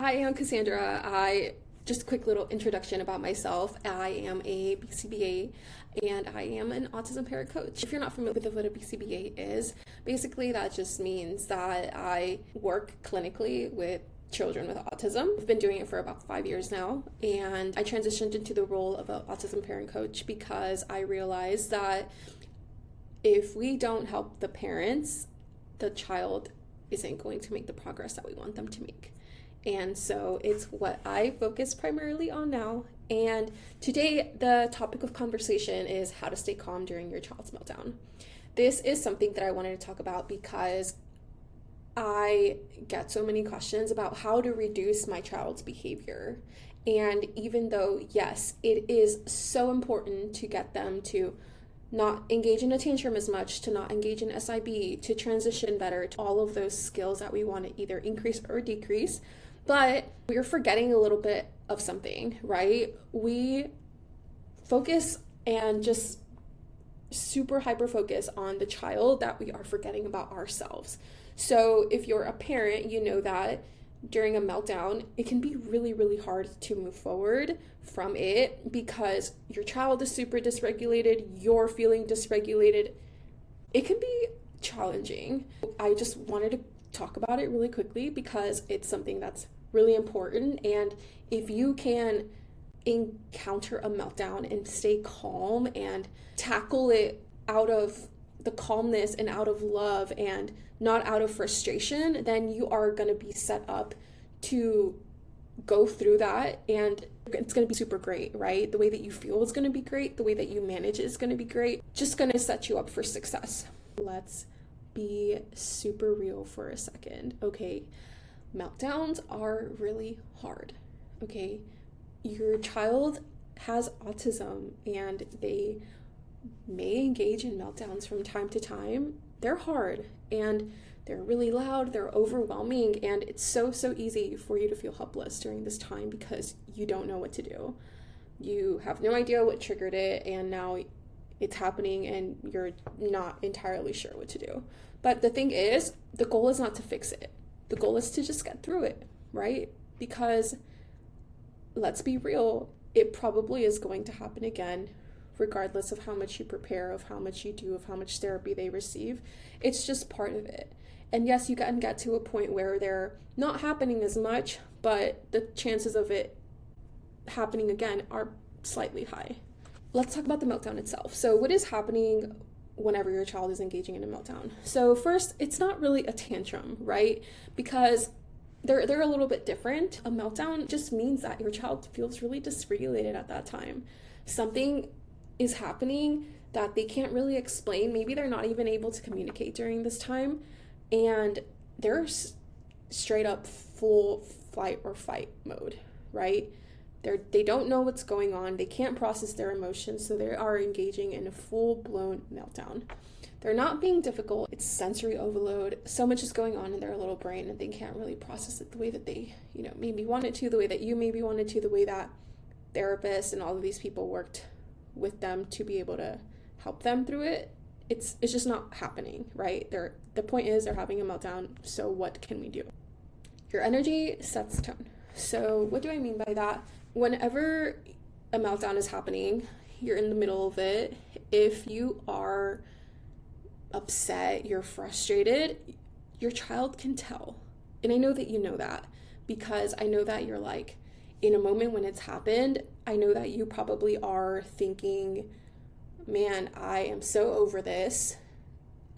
Hi, I'm Cassandra. Just a quick little introduction about myself. I am a BCBA and I am an autism parent coach. If you're not familiar with what a BCBA is, basically that just means that I work clinically with children with autism. I've been doing it for about 5 years now, and I transitioned into the role of an autism parent coach because I realized that if we don't help the parents, the child isn't going to make the progress that we want them to make. And so it's what I focus primarily on now. And today, the topic of conversation is how to stay calm during your child's meltdown. This is something that I wanted to talk about because I get so many questions about how to reduce my child's behavior. And even though, yes, it is so important to get them to not engage in a tantrum as much, to not engage in SIB, to transition better, to all of those skills that we want to either increase or decrease. But we're forgetting a little bit of something, right? We focus and just super hyper focus on the child that we are forgetting about ourselves. So if you're a parent, you know that during a meltdown, it can be really, really hard to move forward from it because your child is super dysregulated, you're feeling dysregulated. It can be challenging. I just wanted to talk about it really quickly because it's something that's really important. And if you can encounter a meltdown and stay calm and tackle it out of the calmness and out of love and not out of frustration, then you are going to be set up to go through that, and it's going to be super great, right? The way that you feel is going to be great. The way that you manage it is going to be great. Just going to set you up for success. Let's be super real for a second, okay? Meltdowns are really hard, okay? Your child has autism and they may engage in meltdowns from time to time. They're hard and they're really loud, they're overwhelming, and it's so easy for you to feel helpless during this time because you don't know what to do. You have no idea what triggered it, and now it's happening and you're not entirely sure what to do. But the thing is, the goal is not to fix it. The goal is to just get through it, right? Because let's be real, it probably is going to happen again, regardless of how much you prepare, of how much you do, of how much therapy they receive. It's just part of it. And yes, you can get to a point where they're not happening as much, but the chances of it happening again are slightly high. Let's talk about the meltdown itself. So what is happening whenever your child is engaging in a meltdown? So first, it's not really a tantrum, right? Because they're a little bit different. A meltdown just means that your child feels really dysregulated at that time. Something is happening that they can't really explain. Maybe they're not even able to communicate during this time, and they're straight up full flight or fight mode, right? They don't know what's going on. They can't process their emotions, so they are engaging in a full-blown meltdown. They're not being difficult. It's sensory overload. So much is going on in their little brain, and they can't really process it the way that they, maybe wanted to, the way that you maybe wanted to, the way that therapists and all of these people worked with them to be able to help them through it. It's just not happening, right? The point is they're having a meltdown, so what can we do? Your energy sets the tone. So what do I mean by that? Whenever a meltdown is happening, you're in the middle of it. If you are upset, you're frustrated, your child can tell. And I know that you know that because I know that you're like, in a moment when it's happened, I know that you probably are thinking, man, I am so over this.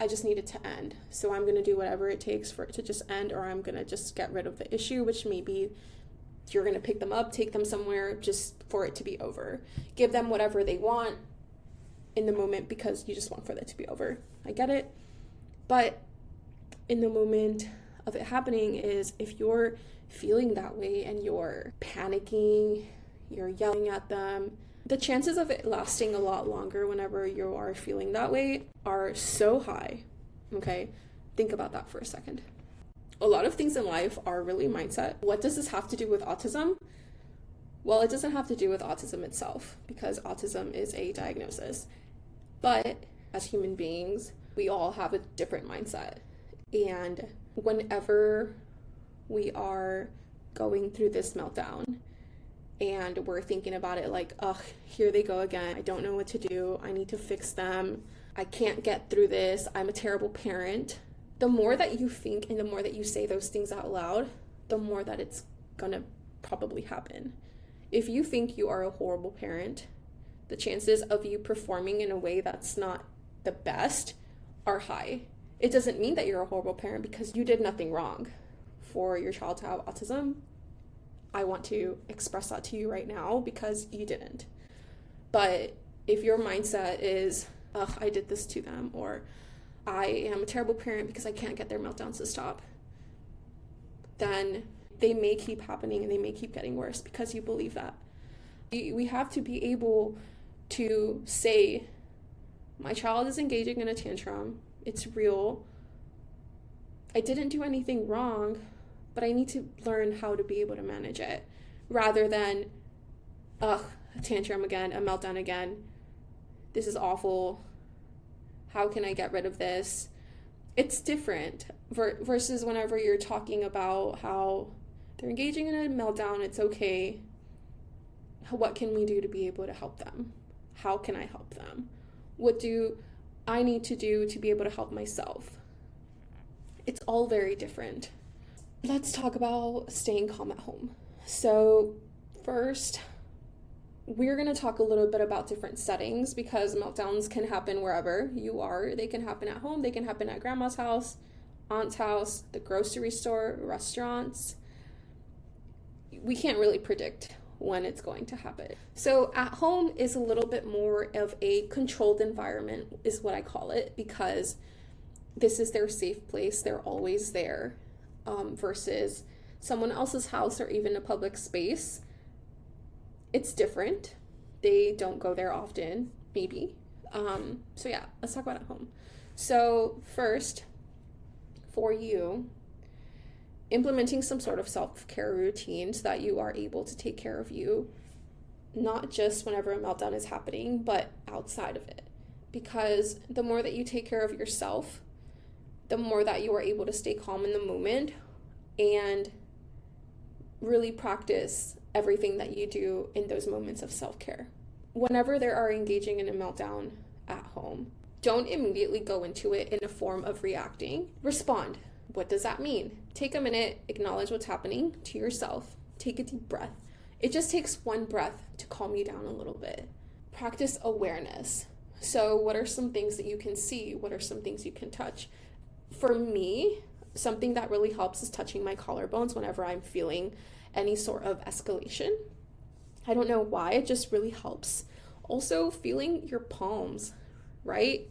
I just need it to end. So I'm going to do whatever it takes for it to just end, or I'm going to just get rid of the issue, which maybe you're going to pick them up, take them somewhere just for it to be over. Give them whatever they want in the moment because you just want for it to be over. I get it. But in the moment of it happening is if you're feeling that way and you're panicking, you're yelling at them, the chances of it lasting a lot longer whenever you are feeling that way are so high, okay? Think about that for a second. A lot of things in life are really mindset. What does this have to do with autism? Well, it doesn't have to do with autism itself because autism is a diagnosis. But as human beings, we all have a different mindset. And whenever we are going through this meltdown and we're thinking about it like, ugh, here they go again. I don't know what to do. I need to fix them. I can't get through this. I'm a terrible parent. The more that you think and the more that you say those things out loud, the more that it's gonna probably happen. If you think you are a horrible parent, the chances of you performing in a way that's not the best are high. It doesn't mean that you're a horrible parent because you did nothing wrong for your child to have autism. I want to express that to you right now because you didn't. But if your mindset is, ugh, I did this to them, or I am a terrible parent because I can't get their meltdowns to stop, then they may keep happening and they may keep getting worse because you believe that. We have to be able to say, my child is engaging in a tantrum. It's real. I didn't do anything wrong, but I need to learn how to be able to manage it, rather than, ugh, a tantrum again, a meltdown again. This is awful. How can I get rid of this? It's different versus whenever you're talking about how they're engaging in a meltdown, it's okay. What can we do to be able to help them? How can I help them? What do I need to do to be able to help myself? It's all very different. Let's talk about staying calm at home. So first, we're going to talk a little bit about different settings because meltdowns can happen wherever you are. They can happen at home. They can happen at grandma's house, aunt's house, the grocery store, restaurants. We can't really predict when it's going to happen. So at home is a little bit more of a controlled environment is what I call it, because this is their safe place. They're always there. Versus someone else's house or even a public space. It's different. They don't go there often, maybe. So yeah, let's talk about at home. So first, for you, implementing some sort of self-care routine so that you are able to take care of you, not just whenever a meltdown is happening, but outside of it. Because the more that you take care of yourself, the more that you are able to stay calm in the moment and really practice everything that you do in those moments of self-care. Whenever they are engaging in a meltdown at home, don't immediately go into it in a form of reacting. Respond. What does that mean? Take a minute, acknowledge what's happening to yourself. Take a deep breath. It just takes one breath to calm you down a little bit. Practice awareness. So what are some things that you can see? What are some things you can touch? For me, something that really helps is touching my collarbones whenever I'm feeling any sort of escalation. I don't know why, it just really helps. Also, feeling your palms, right?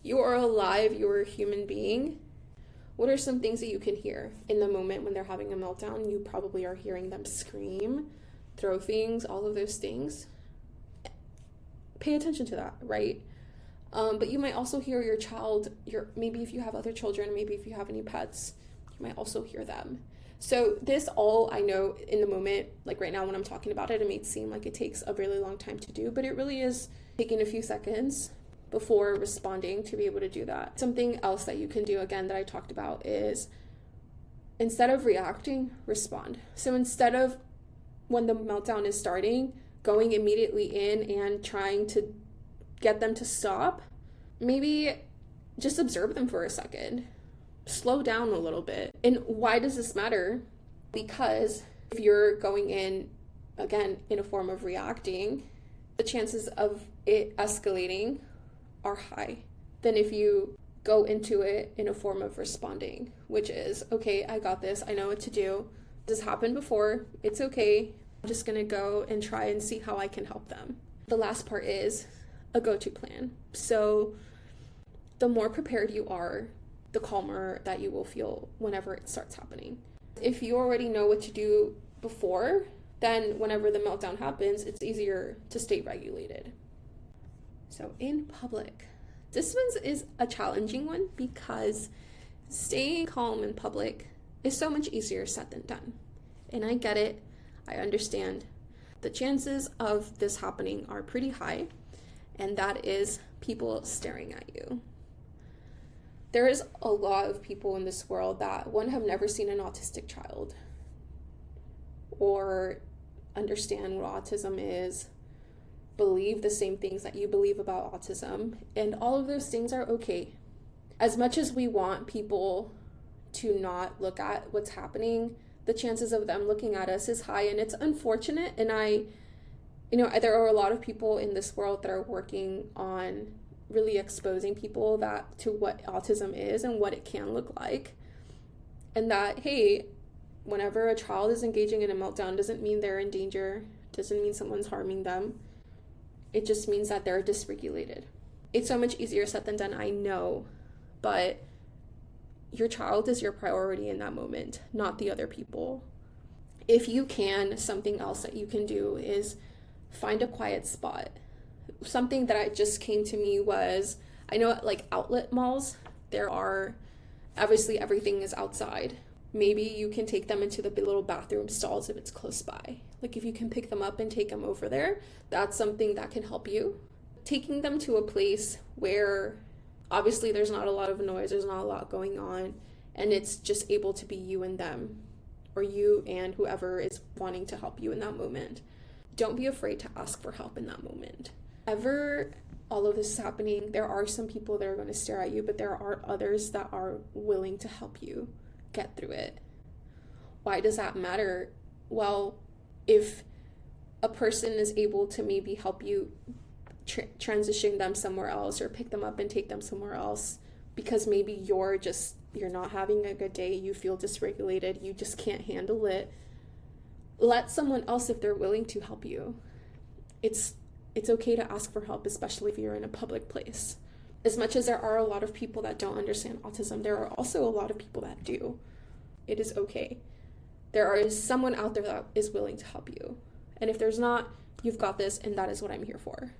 You are alive, you're a human being. What are some things that you can hear in the moment when they're having a meltdown? You probably are hearing them scream, throw things, all of those things. Pay attention to that, right? But you might also hear your child, maybe if you have other children, maybe if you have any pets, you might also hear them. So this all, I know in the moment, like right now when I'm talking about it, it may seem like it takes a really long time to do, but it really is taking a few seconds before responding to be able to do that. Something else that you can do, again, that I talked about is instead of reacting, respond. So instead of when the meltdown is starting, going immediately in and trying to get them to stop, maybe just observe them for a second. Slow down a little bit. And why does this matter? Because if you're going in, again, in a form of reacting, the chances of it escalating are high than if you go into it in a form of responding, which is, okay, I got this. I know what to do. This happened before. It's okay. I'm just going to go and try and see how I can help them. The last part is a go-to plan. So the more prepared you are, the calmer that you will feel whenever it starts happening. If you already know what to do before, then whenever the meltdown happens, it's easier to stay regulated. So in public, this one is a challenging one because staying calm in public is so much easier said than done. And I get it. I understand. The chances of this happening are pretty high, and that is people staring at you. There is a lot of people in this world that, one, have never seen an autistic child. or understand what autism is, believe the same things that you believe about autism, and all of those things are okay. As much as we want people to not look at what's happening, the chances of them looking at us is high, and it's unfortunate. And there are a lot of people in this world that are working on really exposing people to what autism is and what it can look like. And that, hey, whenever a child is engaging in a meltdown, doesn't mean they're in danger, doesn't mean someone's harming them. It just means that they're dysregulated. It's so much easier said than done, I know, but your child is your priority in that moment, not the other people. If you can, something else that you can do is find a quiet spot. Something that just came to me was, I know at like outlet malls, obviously everything is outside. Maybe you can take them into the little bathroom stalls if it's close by. Like if you can pick them up and take them over there, that's something that can help you. Taking them to a place where obviously there's not a lot of noise, there's not a lot going on, and it's just able to be you and them, or you and whoever is wanting to help you in that moment. Don't be afraid to ask for help in that moment. All of this is happening, there are some people that are going to stare at you, but there are others that are willing to help you get through it. Why does that matter? Well, if a person is able to maybe help you transition them somewhere else or pick them up and take them somewhere else because maybe you're not having a good day, you feel dysregulated, you just can't handle it, let someone else, if they're willing to, help you. It's okay to ask for help, especially if you're in a public place. As much as there are a lot of people that don't understand autism, there are also a lot of people that do. It is okay. There is someone out there that is willing to help you. And if there's not, you've got this, and that is what I'm here for.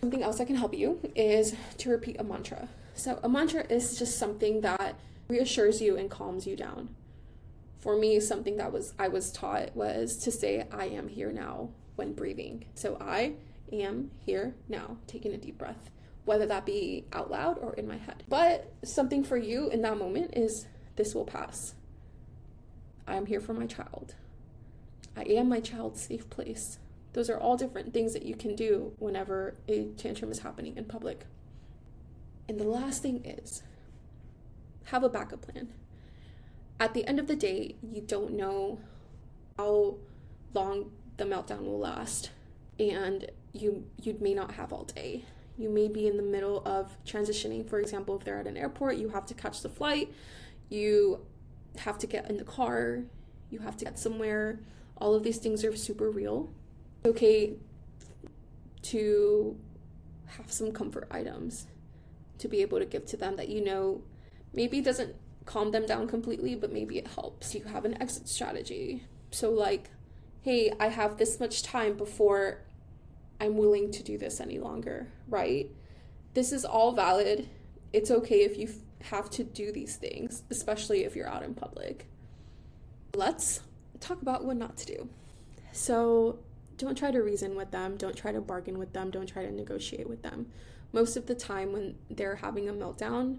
Something else that can help you is to repeat a mantra. So a mantra is just something that reassures you and calms you down. For me, something that I was taught was to say, I am here now when breathing. So I am here now, taking a deep breath, whether that be out loud or in my head. But something for you in that moment is, this will pass. I am here for my child. I am my child's safe place. Those are all different things that you can do whenever a tantrum is happening in public. And the last thing is, have a backup plan. At the end of the day, you don't know how long the meltdown will last, and you may not have all day. You may be in the middle of transitioning. For example, if they're at an airport, you have to catch the flight, you have to get in the car, you have to get somewhere. All of these things are super real. It's okay to have some comfort items to be able to give to them that maybe doesn't calm them down completely, but maybe it helps. You have an exit strategy. So like, hey, I have this much time before I'm willing to do this any longer, right? This is all valid. It's okay if you have to do these things, especially if you're out in public. Let's talk about what not to do. So don't try to reason with them. Don't try to bargain with them. Don't try to negotiate with them. Most of the time when they're having a meltdown,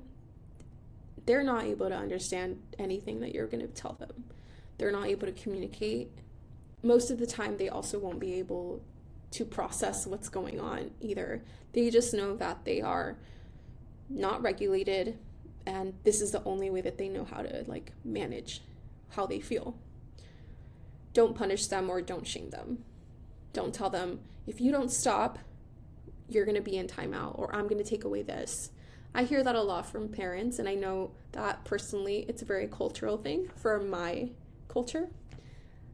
they're not able to understand anything that you're going to tell them. They're not able to communicate. Most of the time, they also won't be able to process what's going on either. They just know that they are not regulated, and this is the only way that they know how to manage how they feel. Don't punish them or don't shame them. Don't tell them, if you don't stop, you're going to be in timeout, or I'm going to take away this. I hear that a lot from parents, and I know that personally it's a very cultural thing for my culture.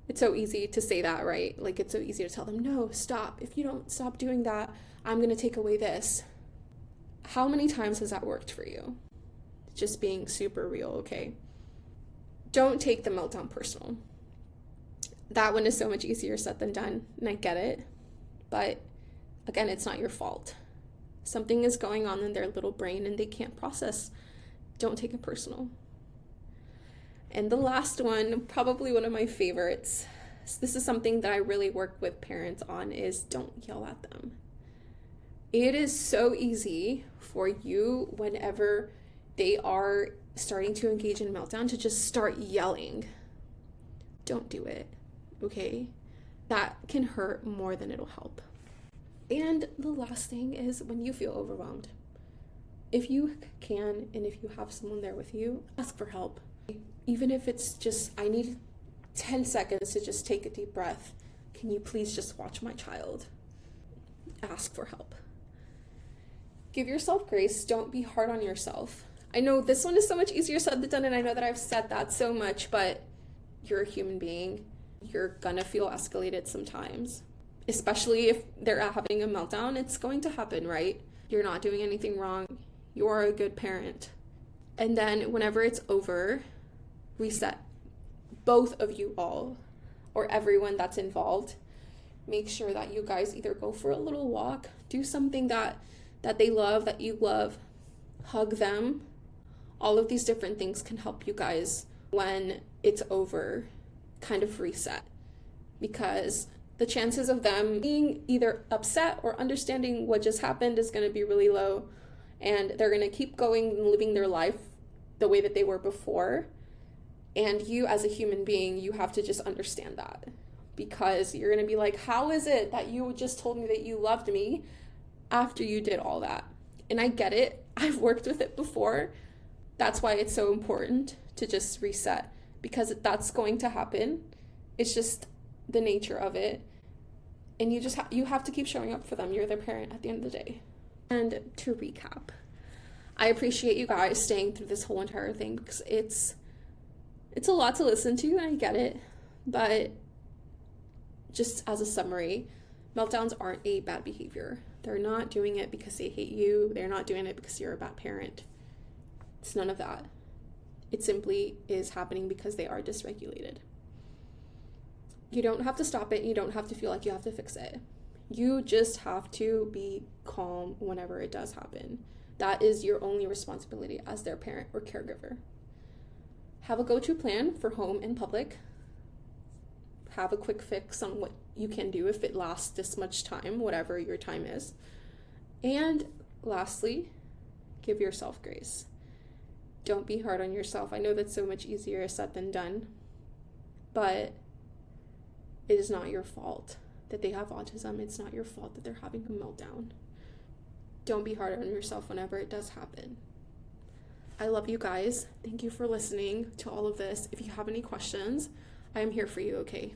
It's so easy to say that, right? It's so easy to tell them, no, stop. If you don't stop doing that, I'm going to take away this. How many times has that worked for you? Just being super real, okay? Don't take the meltdown personal. That one is so much easier said than done, and I get it. But again, it's not your fault. Something is going on in their little brain and they can't process. Don't take it personal. And the last one, probably one of my favorites, this is something that I really work with parents on, is don't yell at them. It is so easy for you whenever they are starting to engage in meltdown to just start yelling. Don't do it. okay? That can hurt more than it'll help. And the last thing is when you feel overwhelmed. If you can, and if you have someone there with you, ask for help. Even if it's just, I need 10 seconds to just take a deep breath. Can you please just watch my child? Ask for help. Give yourself grace. Don't be hard on yourself. I know this one is so much easier said than done, and I know that I've said that so much, but you're a human being. You're gonna feel escalated sometimes. Especially if they're having a meltdown, it's going to happen, right? You're not doing anything wrong. You're a good parent. And then whenever it's over, reset. Both of you all, or everyone that's involved. Make sure that you guys either go for a little walk, do something that they love, that you love, hug them. All of these different things can help you guys when it's over, kind of reset. Because the chances of them being either upset or understanding what just happened is going to be really low. And they're going to keep going and living their life the way that they were before. And you as a human being, you have to just understand that. Because you're going to be like, how is it that you just told me that you loved me after you did all that? And I get it. I've worked with it before. That's why it's so important to just reset. Because that's going to happen. It's just the nature of it. And you have to keep showing up for them. You're their parent at the end of the day. And to recap, I appreciate you guys staying through this whole entire thing because it's a lot to listen to, and I get it. But just as a summary, meltdowns aren't a bad behavior. They're not doing it because they hate you. They're not doing it because you're a bad parent. It's none of that. It simply is happening because they are dysregulated. You don't have to stop it. You don't have to feel like you have to fix it. You just have to be calm whenever it does happen. That is your only responsibility as their parent or caregiver. Have a go-to plan for home and public. Have a quick fix on what you can do if it lasts this much time, whatever your time is. And lastly, give yourself grace. Don't be hard on yourself. I know that's so much easier said than done, but it is not your fault that they have autism. It's not your fault that they're having a meltdown. Don't be hard on yourself whenever it does happen. I love you guys. Thank you for listening to all of this. If you have any questions, I am here for you, okay?